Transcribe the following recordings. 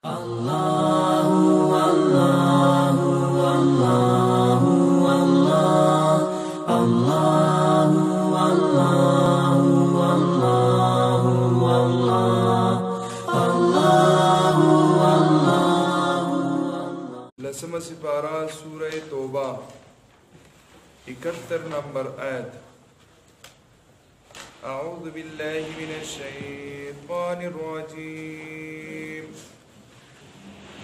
لسم سپارہ سورہ توبہ 71 نمبر آیت. اعوذ باللہ من الشیطان الرجیم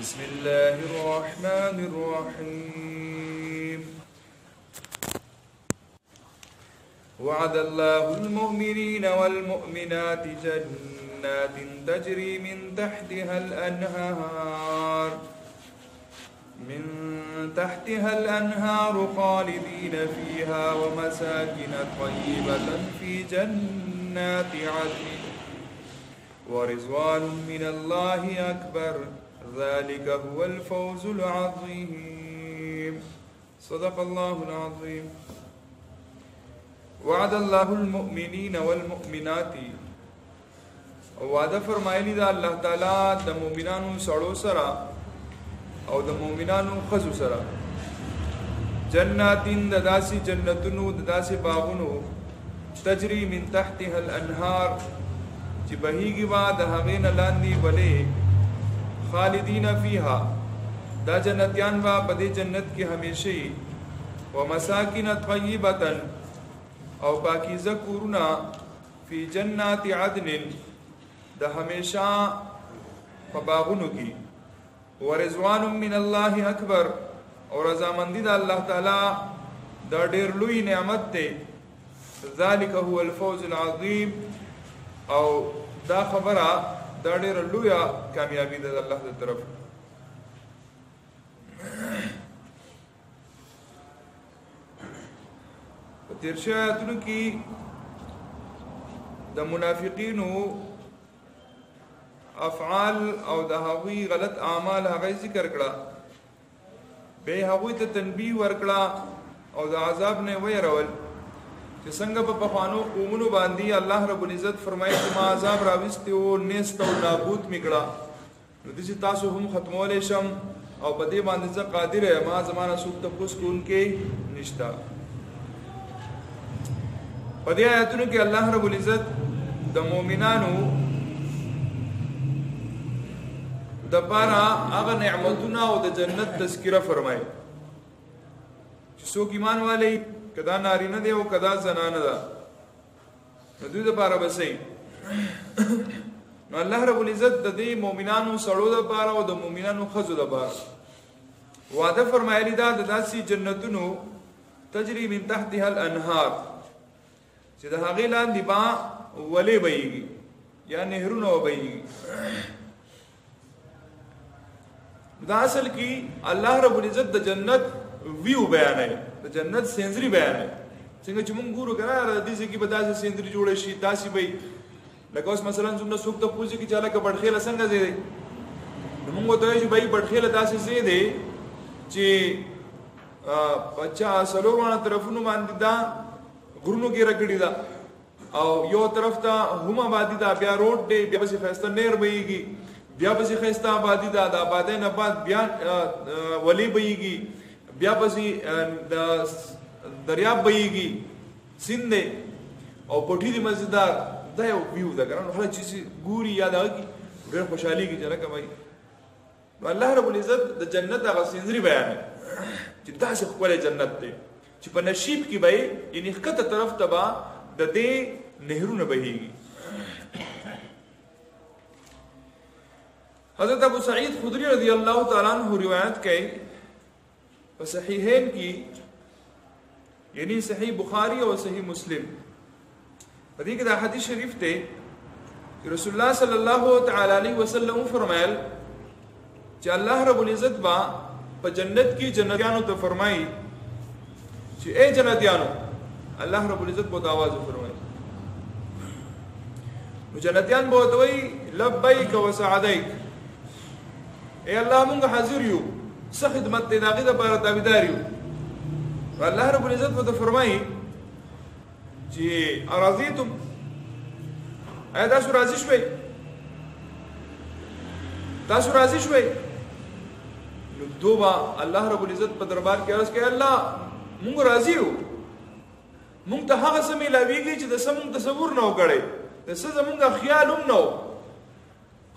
بسم اللہ الرحمن الرحیم. وعد اللہ المؤمنین والمؤمنات جنات تجری من تحتها الأنهار خالدين فيها ومساكن طيبة في جنات عدن ورضوان من الله أكبر ذلك هو الفوز العظيم. صدق الله العظيم. وعد الله المؤمنين والمؤمنات. وعده فرمایلی دا الله تعالی د مؤمنانو سړو سره او د مؤمنانو خزو سره جناتین د داسې جنتونو د داسې باغونو تجری من تحتها الانهار چې بهیږي با د هغې نه لاندې ولې خالدین فیها دا جنتیان با په دې جنت کې همیشه ومساکن طیبة او پاکیزه کورونه فی جنات عدن د همیشه په باغونو کې ورضوان من الله اکبر اور رضامندی د الله تعالی دا ډیر لوی نعمت دی. ذالک هو الفوز العظیم او دا خبره دا ډیر لوی کامیابی ده د الله تعالی طرف. په تیر شویو آیاتونو کې د منافقینو افعال او د هغوی غلط اعمال هغه ذکر کړه، به هغوی ته تنبیه ورکړه او د عذاب نه ویرول چې څنګه په پخوانو قومونو باندې الله رب العزت فرمایي چې ما عذاب راوستي او نیست او نابود میکړه، نو دې تاسو هم ختمولې شم او په دې باندې ځکه قادر یم ما زمانہ سوق ته پوس کوونکې نشتا. په دې آیاتونو کې الله رب العزت د مؤمنانو د پاره هغه نعمتونه او د جنت تذکرہ فرمایي چې څوک ایمان والی کدا نارینه دی او کدا زنانه ده نو دوی د پاره بسې نو الله رب العزت د دې مؤمنانو سړو د پاره او د مؤمنانو خزو د پاره وعده فرمایلی دا د داسې جنتونو تجری من تحتها الانهار چې د هغې لاندې با ولې بهیږي یا نهرونه وبهیږي. دا اصل کی الله رب العزت د جنت ویو بیانای، د جنت سینځري بیانای. څنګه چې مونږ ګورو کنه د دې کې به داسې سینځري جوړ شي داسې به لکه اوس مثلا څنګه څوک ته پوښتنه کې چاله کې بډخېله څنګه دی نو موږ ته چې بای بډخېله داسې زی دی چې بچا سلوونه طرفونو باندې دا غرونو کې رګړی دا او یو طرف ته هم آبادی دا بیا روډ دی بیا به فیصله نیر ویږي بیا به خسته آبادی دا د آبادی نه بعد بیا ولی بهیږي بیا به د دریاب بهیږي سیند او پټی دی مزیدار دا یو ویو دا کنه هر چیز ګوري یاد کی ډېر خوشحالي کی جره کوي. الله رب العزت د جنت هغه سینځري بیان چې داسې خپل جنت دی چې په نصیب کې به یې نخکته طرف تبا د دې نهرونه بهیږي. حضرت ابو سعید خدری رضی اللہ تعالیٰ عنہ روایت کئی صحیحین کی یعنی صحیح بخاری اور صحیح مسلم حدیث دا حدیث شریف تے رسول اللہ صلی اللہ تعالی علیہ وسلم فرمائل کہ اللہ رب العزت با پا جنت کی جنتیانو تو فرمائی کہ اے جنتیانو اللہ رب العزت بہت آواز فرمائی جنتیان بہت وی لبیک و سعدیک اے الله مونږ حاضر یو څه خدمت دې داغه د بار تابعدار یو. الله رب العزت په فرمایي چې ارضیتم ایا تاسو راضي شوي تاسو راضي شوي نو دوبا الله رب العزت په دربار کې عرض کوي الله مونږ راضي یو مونږ ته هغه څه ملاويږي چې د سمون تصور نه وکړي د څه زمونږ خیال هم نه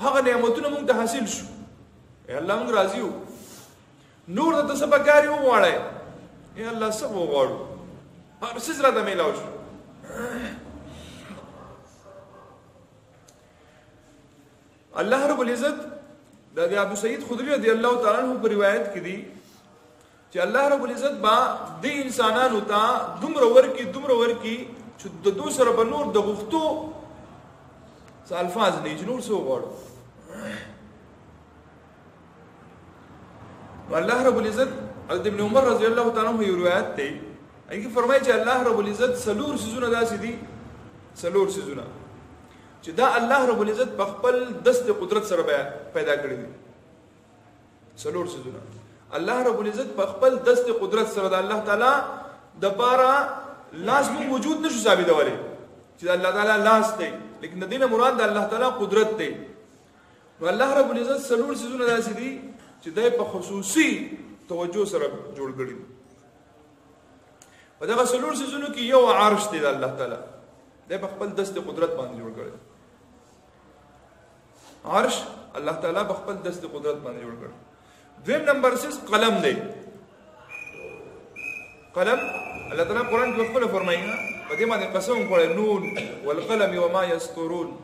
هغه نعمتونه مونږ ته حاصل شو الله مونږ راضي یو نور د څه بګاری وغواړي الله سب وغواړو هغه څه زړه د ملاو شو الله رب العزت د ابو سعید خدری رضی الله تعالی عنہ په روایت کې دي چې الله رب العزت با د انسانانو ته دومره ورکی چې د دوسر په نور د غفتو الفاظ نه جنور سو غواړو الله رب العزت ابن عمر رضی الله تعالی عنہ یو روایت دی هغه فرمایي چې الله رب العزت سلور سيزونه داسې دي سلور سيزونه چې دا الله رب العزت په خپل دست قدرت سره پیدا کړی دي سلور سيزونه الله رب العزت په خپل دست قدرت سره د الله تعالی د پاره لاس مو وجود نشو ثابتولای چې الله تعالی لاس دی لیکن د دینه مراد د الله تعالی قدرت دی نو الله رب العزت سلور سيزونه داسې دي چې دای په خصوصي توجه سره جوړ کړی په دغه سلور سيزونو کې یو عرش دی د الله تعالی دای په خپل دست قدرت باندې جوړ کړی عرش الله تعالی په خپل دست قدرت باندې جوړ کړ دویم نمبر 6 قلم دی قلم الله تعالی قرآن کې خپل فرمایي په دې باندې قسم کړی نون والقلم وما يسطرون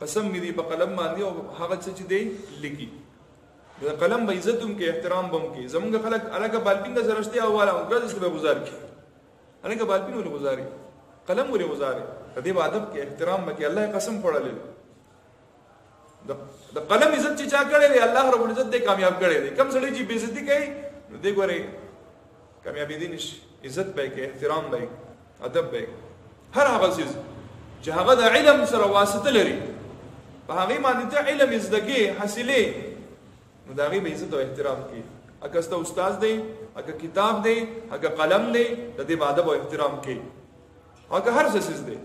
قسم دې په قلم باندې او هغه څه چې دی لیکي د قلم به عزت هم کې احترام هم کې زمونږ خلک الګه بالپین د زرشتي اواله ورځ به گزار کی الګه بالپین ولې گزاري قلم ولې گزاري دې ادب کې احترام به کې الله قسم پړلې د قلم عزت چې چا کړي دی الله رب العزت دې کامیاب کړي دی کم سړي چې بے عزتی کوي نو دې ګوري کامیابی دي نشي عزت به کې احترام به ادب به هر هغه څه چې هغه د علم سره واسطه لري په هغه باندې ته علم زدګي حاصلې نو دا غي به عزت او احترام کوي اګه ست استاد دی اګه کتاب دی اګه قلم دی د دې ادب او احترام کوي اګه هر څه دی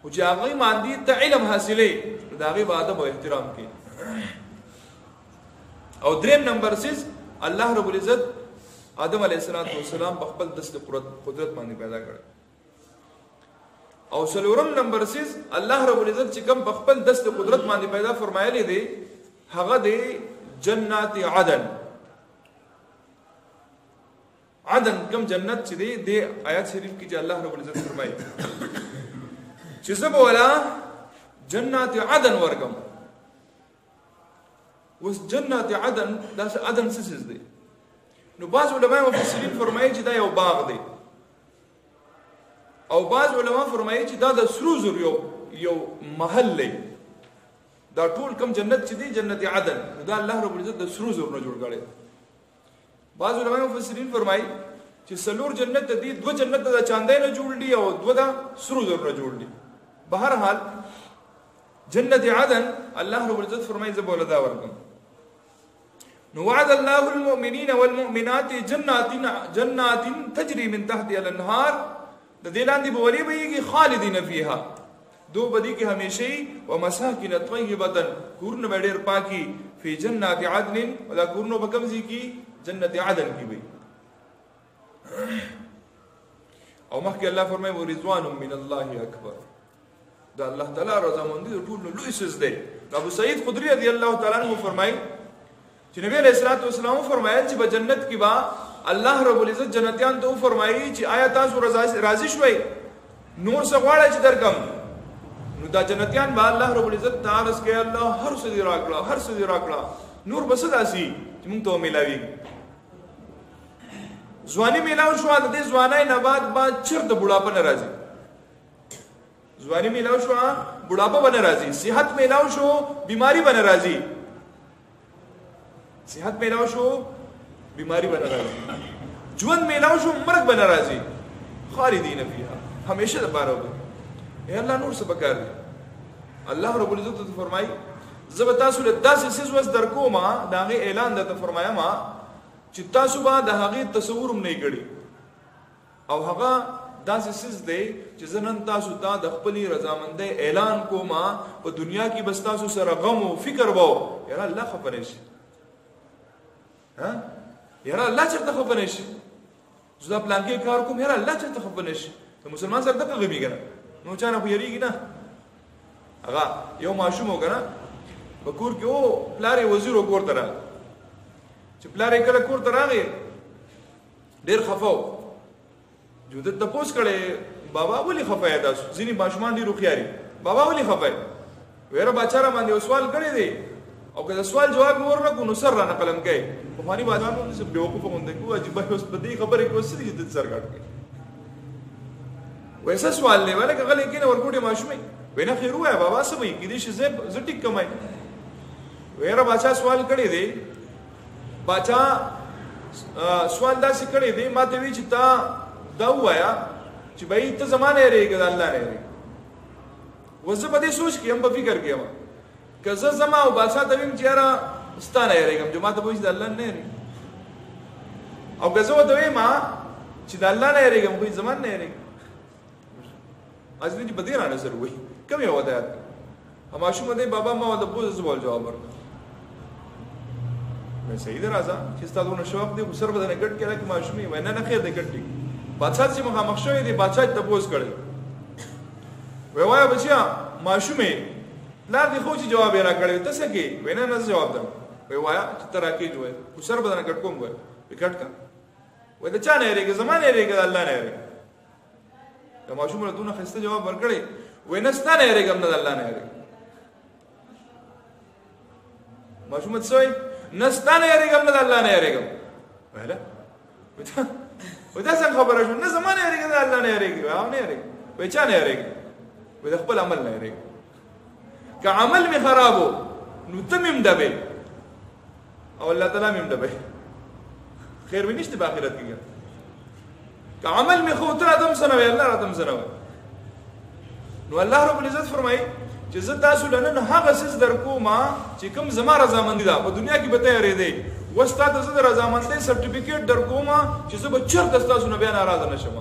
او چې هغه باندې ته علم حاصلې دا غي ادب او احترام کوي او دریم نمبر 6 الله رب العزت آدم علیہ السلام په خپل دست قدرت باندې پیدا کړ او څلورم نمبر 6 الله رب العزت چې کوم په خپل دست قدرت باندې پیدا فرمایلی دی هغه دی جنات عدن کوم جنت چې دی د آیات شریف کې چې الله رب العزت فرمایي چې زب ولا جنات عدن ورکم وس جنات عدن دا عدن څه څه دی نو بعض علماء مفسرین فرمایي چې دا یو باغ دی او بعض علماء فرمایي چې دا د سرو زر یو محل دی دا ټول کم جنت چې دی جنت عدن دا الله رب العزت د سرو زر نه جوړ کړي بعض علماء مفسرین فرمایي چې سلور جنت دي دو جنت د چاندای نه جوړ دي او دو د سرو زر نه جوړ دي بهر حال جنت عدن الله رب العزت فرمایي زبول دا ورکم نو وعد الله المؤمنين والمؤمنات جنات تجري من تحتها الانهار د دې لاندې به ولي بهږي خالدین فيها دو بدی کې همیشه او مساکن طیبه کورن وړر پاکي فی جنات عدن ولا کورنو بکمزي کې جنت عدن کې وي او مخکې الله فرمایي ورضوان من الله اکبر دا الله تعالی رضامندي ټول لوی سز دی ابو سعید خدری رضی الله تعالی عنہ فرمایي چې نبی علیہ الصلوۃ والسلام فرمایل چې په جنت کې با الله رب العزت جنتیان ته فرمایي چې آیا تاسو راضي شوي نور څه غواړئ چې درکم نو دا جنتیان با الله رب العزت تعالی کې الله هر څه دی راکړه نور بس داسي چې موږ ته ملاوي ځواني ملاو شو د دې ځوانای نه بعد چرته بوډاپه ناراضي ځواني ملاو شو بوډاپه باندې راضي صحت ملاو شو بیماری باندې راضي صحت میلاو شو بیماری بنا راځي ژوند میلاو شو مرګ بنا راځي خالدین فیها همیشه د پاره وي اے الله نور څه پکار دی الله رب العزت ته فرمای زب تاسو له داسې سیس وس درکوما داغه اعلان د فرمایا ما چې تاسو به د هغه تصور هم نه کړی او هغه دا سیس دی چې زنن تاسو ته د خپل رضامندۍ اعلان کوما په دنیا کې بس تاسو سره غم او فکر وو یاره الله خبر شي ها یاره الله چرته خبر شي زدا پلان کې کار کوم یاره الله چرته خبر شي ته مسلمان سره دغه غمی کنه نو چانه خو یریږي نه هغه یو ماشوم وګنه بکور کې او پلارې وزیر وګور تر چې پلارې کله کور ته راغی ډېر خفاو جو د تپوس کړي بابا ولې خفای تاسو ځینی ماشومان ډېر خوخياري بابا ولې خفای ویره بچاره باندې سوال کړی دی او که سوال جواب ورنکو نو سر را قلم کوي په فانی بازارونو کې بیوقوف غونډه کوي عجیب اوس په دې خبرې کې وسې د سر کټ کوي ویسه سوال نه ولکه غلې کې نه ورکوټه ماشومې وینا خیر وای بابا سبې کې دې شي زه ټیک کمای ویره بچا سوال کړی دی بچا سوال داسې کړی دی ماته وی چې تا دا وایا چې بھائی ته زمانه رېګه الله نه رېګه وزه په دې سوچ کې هم په فکر کې ما کزه زما او بادشاہ ته ویم چې را ستانه رېګم چې ماته وایي د الله نه رېګه او کزه ته ویم چې د الله نه رېګم خو زمان نه رېګه ازلی چې بدیر نه سره وای کوم یو ودات اما شو مده بابا ما د بوز سوال جواب ورکړ مې صحیح درازه چې تاسو نو شوق دې سر بدن کټ کړه چې ماشومي وای نه خیر دې کټ بادشاہ چې مخامخ شوی دی بادشاہ ته پوس کړي وای بچیا ماشومه لار دی خو چې جواب یې را کړی تاسو کې وینا نه جواب ده وای چې تر کې جوړ سر بدن کټ کوم وای کټ کا وای د چا نه ریګه زمانه ریګه الله نه ریګه د ماشومه دونه خسته جواب ورکړي وای نه ستانه ریګم نه الله نه ریګه ماشومه څوی نستانه ریګم نه الله نه ریګم ولا ودا څنګه خبره شو نه زمانه ریګه الله نه ریګه او نه ریګه وای چا نه ریګه وای خپل عمل نه ریګه که عمل می خرابو نو تمم دبه او الله تعالی مم دبه خیر ونیشته په آخرت کې که عمل می خو تر ادم سره وی الله ادم سره نو الله رب العزت فرمای چې زه تاسو لنن هغه څه درکوما چې کوم زما رضامندي ده په دنیا کې به ته یې دی وستا ته زه رضامندۍ سرټیفیکیټ درکوما چې زه به چرته تاسو نه بیا ناراضه نشم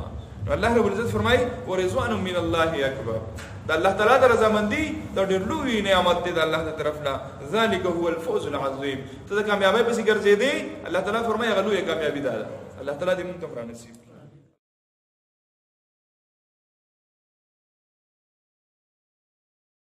الله رب العزت فرمای ورضوان من الله اکبر د الله تعالی د رضامندي د ډېر لوی نعمت دی د الله تعالی طرفنا ذالک هو الفوز العظیم ته د کامیابی په څیر ګرځې دی الله تعالی فرمای غلوې کامیابی ده الله تعالی دې موږ ته نصیب